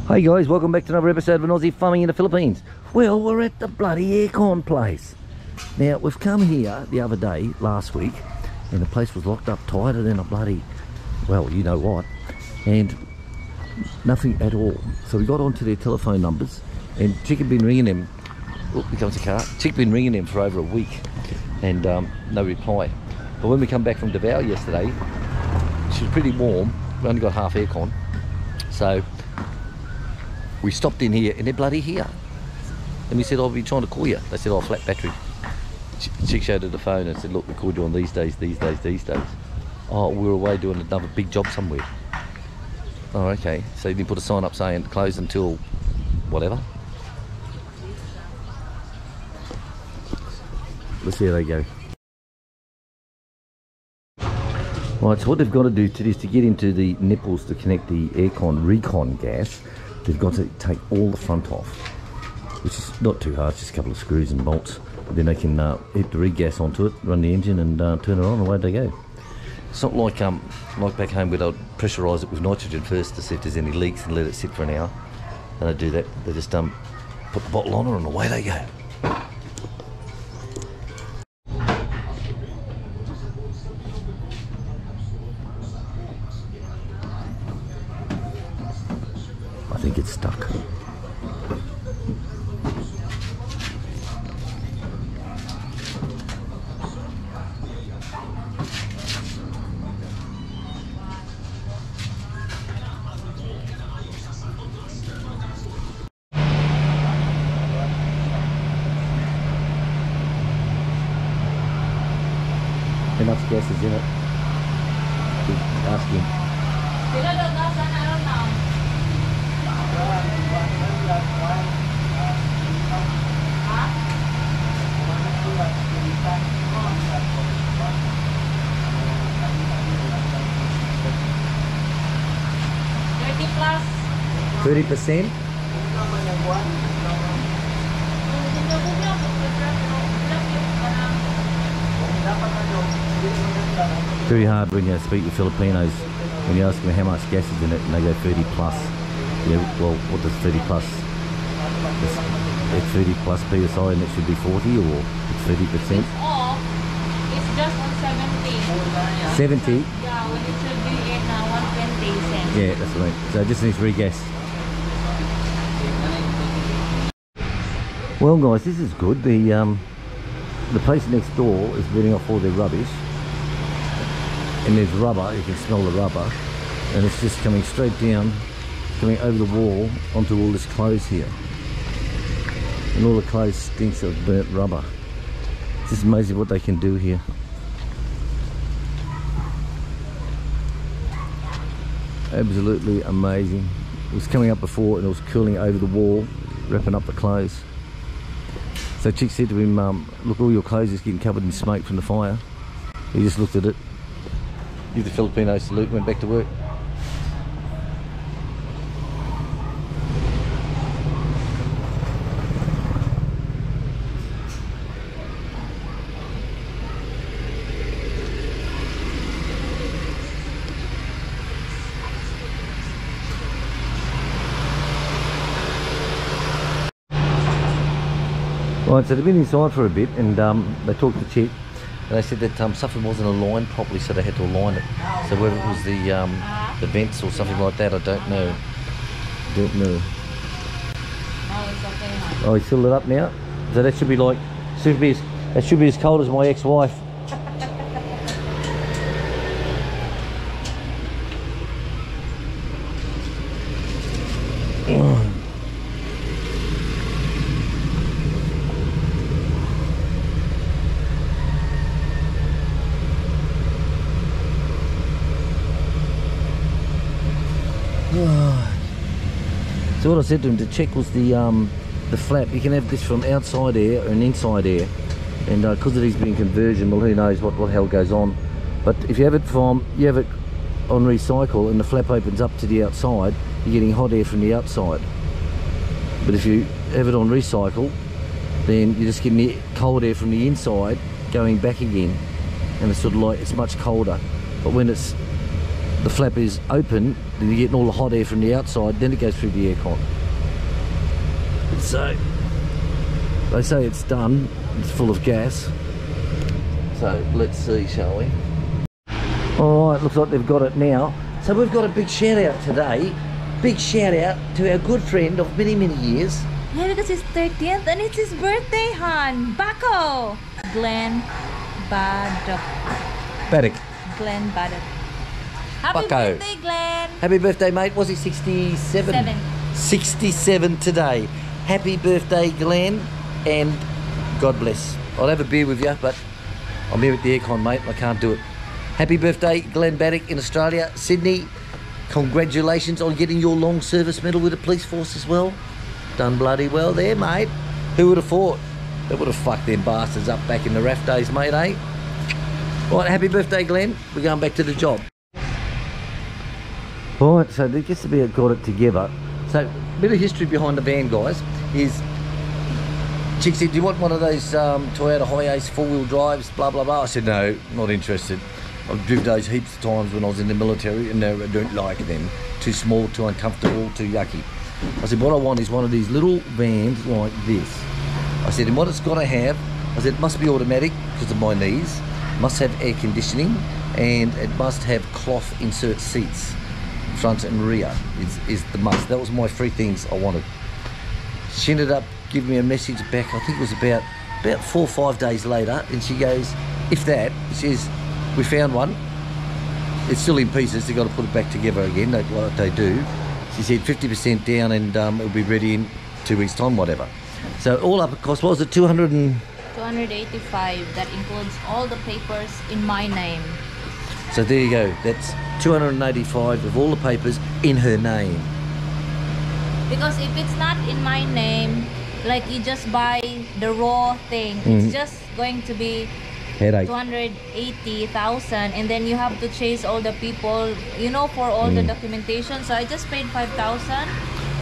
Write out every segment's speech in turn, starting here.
Hey guys, welcome back to another episode of an Aussie Farming in the Philippines. Well, we're at the bloody aircon place. Now, we've come here the other day, last week, and the place was locked up tighter than a bloody, well, you know what, and nothing at all. So we got onto their telephone numbers, and Chick had been ringing them, oh, here comes the car, Chick had been ringing them for over a week, and no reply. But when we come back from Davao yesterday, she was pretty warm, we only got half aircon, so we stopped in here, and they're bloody here. And we said, I'll be trying to call you. They said, oh, flat battery. Chick showed her the phone and said, look, we called you on these days. Oh, we were away doing another big job somewhere. Oh, okay. So you didn't put a sign up saying closed until whatever? Let's see how they go. Right, so what they've got to do is to get into the nipples to connect the aircon recon gas, they've got to take all the front off, which is not too hard, just a couple of screws and bolts. Then they can hit the regas onto it, run the engine and turn it on, and away they go. It's not like back home where they'll pressurise it with nitrogen first to see if there's any leaks and let it sit for an hour. They don't do that, they just put the bottle on it and away they go. I think it's stuck. Enough gas is in it. Ask him. Plus 30%? Very hard when you speak with Filipinos, when you ask them how much gas is in it and they go 30 plus. Yeah, well, what does 30 plus? It's 30 plus PSI and it should be 40, or it's 30%? it's off. It's just on 70. 70? Yeah, when it should be in 120 cents. Yeah, that's right. So it just needs regas. Well guys, this is good. The place next door is burning off all their rubbish. And there's rubber, you can smell the rubber. And it's just coming straight down, coming over the wall onto all this clothes here. And all the clothes stinks of burnt rubber. It's just amazing what they can do here. Absolutely amazing. It was coming up before and it was cooling over the wall, wrapping up the clothes. So Chick said to him, look, all your clothes is getting covered in smoke from the fire. He just looked at it, give the Filipino salute, went back to work. Right, so they've been inside for a bit and they talked to Chick and they said that something wasn't aligned properly, so they had to align it. So whether it was the vents or something like that, I don't know. Oh, it's okay now. Oh, he filled it up now? So that should be like, that should be as cold as my ex-wife. So what I said to him to check was the flap. You can have this from outside air and inside air, and because it is being conversion, well, who knows what the hell goes on. But if you have it on recycle and the flap opens up to the outside, you're getting hot air from the outside. But if you have it on recycle, then you're just getting the cold air from the inside going back again, and it's sort of like, it's much colder. But when it's the flap is open, then you're getting all the hot air from the outside, then it goes through the aircon. So they say it's done, it's full of gas. So let's see, shall we? Alright, looks like they've got it now. So we've got a big shout out today. Big shout out to our good friend of many, many years. Yeah, because it's 30th and it's his birthday, hon. Bako! Glenn Baddock. Glenn Baddock. Happy Bucko. birthday, Glenn! Happy birthday, mate. Was he 67? 67 today. Happy birthday, Glenn, and God bless. I'll have a beer with you, but I'm here at the aircon, mate. I can't do it. Happy birthday, Glenn Baddock in Australia. Sydney, congratulations on getting your long service medal with the police force as well. Done bloody well there, mate. Who would have thought? They would have fucked them bastards up back in the RAF days, mate, eh? Right, happy birthday, Glenn. We're going back to the job. Right, so just to be got it together. So, a bit of history behind the van, guys, is Chick said, do you want one of those Toyota Hi-Ace four-wheel drives, blah, blah, blah. I said, no, not interested. I've driven those heaps of times when I was in the military and I don't like them. Too small, too uncomfortable, too yucky. I said, what I want is one of these little vans like this. I said, and what it's got to have, I said, it must be automatic because of my knees, must have air conditioning, and it must have cloth insert seats, front and rear is the must. That was my three things I wanted. She ended up giving me a message back, I think it was about 4 or 5 days later, and she goes, if that, she says, we found one. It's still in pieces, they've got to put it back together again, like what they do. She said 50% down and it'll be ready in 2 weeks' time, whatever. So all up it cost, what was it, 285. That includes all the papers in my name. So there you go, that's 285 of all the papers in her name. Because if it's not in my name, like you just buy the raw thing, it's just going to be Headache. 280,000, and then you have to chase all the people, you know, for all the documentation. So I just paid 5,000.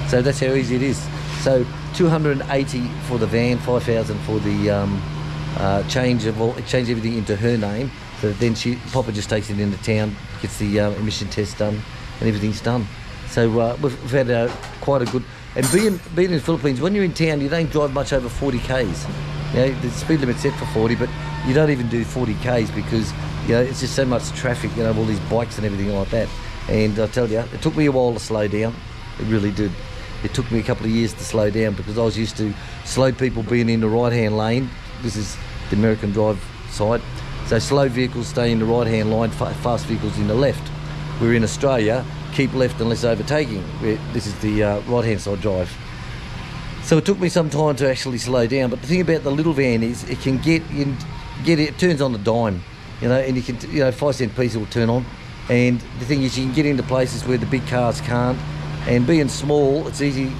So that's how easy it is. So 280 for the van, 5,000 for the change everything into her name. So then Papa just takes it into town, gets the emission test done, and everything's done. So we've had quite a good. And being in the Philippines, when you're in town, you don't drive much over 40 k's. You know, the speed limit's set for 40, but you don't even do 40 k's because, you know, it's just so much traffic, you know, all these bikes and everything like that. And I tell you, it took me a while to slow down. It really did. It took me a couple of years to slow down because I was used to slow people being in the right-hand lane. This is the American drive side. So slow vehicles stay in the right-hand line, fast vehicles in the left. We're in Australia, keep left unless overtaking. This is the right-hand side drive. So it took me some time to actually slow down. But the thing about the little van is it can it turns on a dime, you know, and you can, you know, 5-cent piece will turn on. And the thing is, you can get into places where the big cars can't. And being small, it's easy.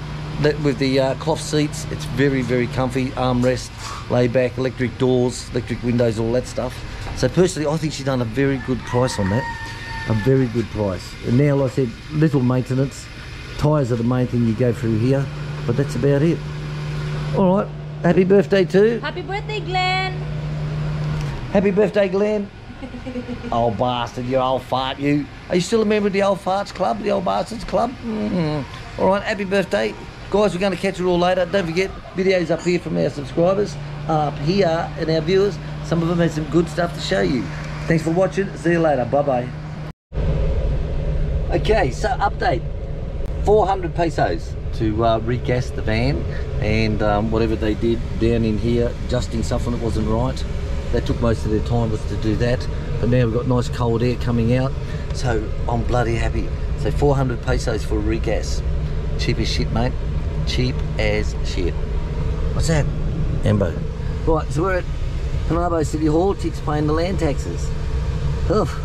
With the cloth seats, it's very, very comfy. Armrest, lay back, electric doors, electric windows, all that stuff. So personally, I think she's done a very good price on that. A very good price. And now, like I said, little maintenance. Tyres are the main thing you go through here, but that's about it. All right, happy birthday too. Happy birthday, Glenn. Happy birthday, Glenn. Old bastard, you old fart, you. Are you still a member of the Old Farts Club, the Old Bastards Club? All right, happy birthday. Guys, we're going to catch it all later. Don't forget, videos up here from our subscribers, up here, and our viewers. Some of them have some good stuff to show you. Thanks for watching. See you later. Bye-bye. Okay, so update. 400 pesos to regas the van, and whatever they did down in here, adjusting something that wasn't right. That took most of their time was to do that, but now we've got nice cold air coming out, so I'm bloody happy. So 400 pesos for a regas. Cheap as shit, mate. Cheap as shit. What's that? Ambo. Right, so we're at Panabo City Hall. Chick's paying the land taxes. Oof.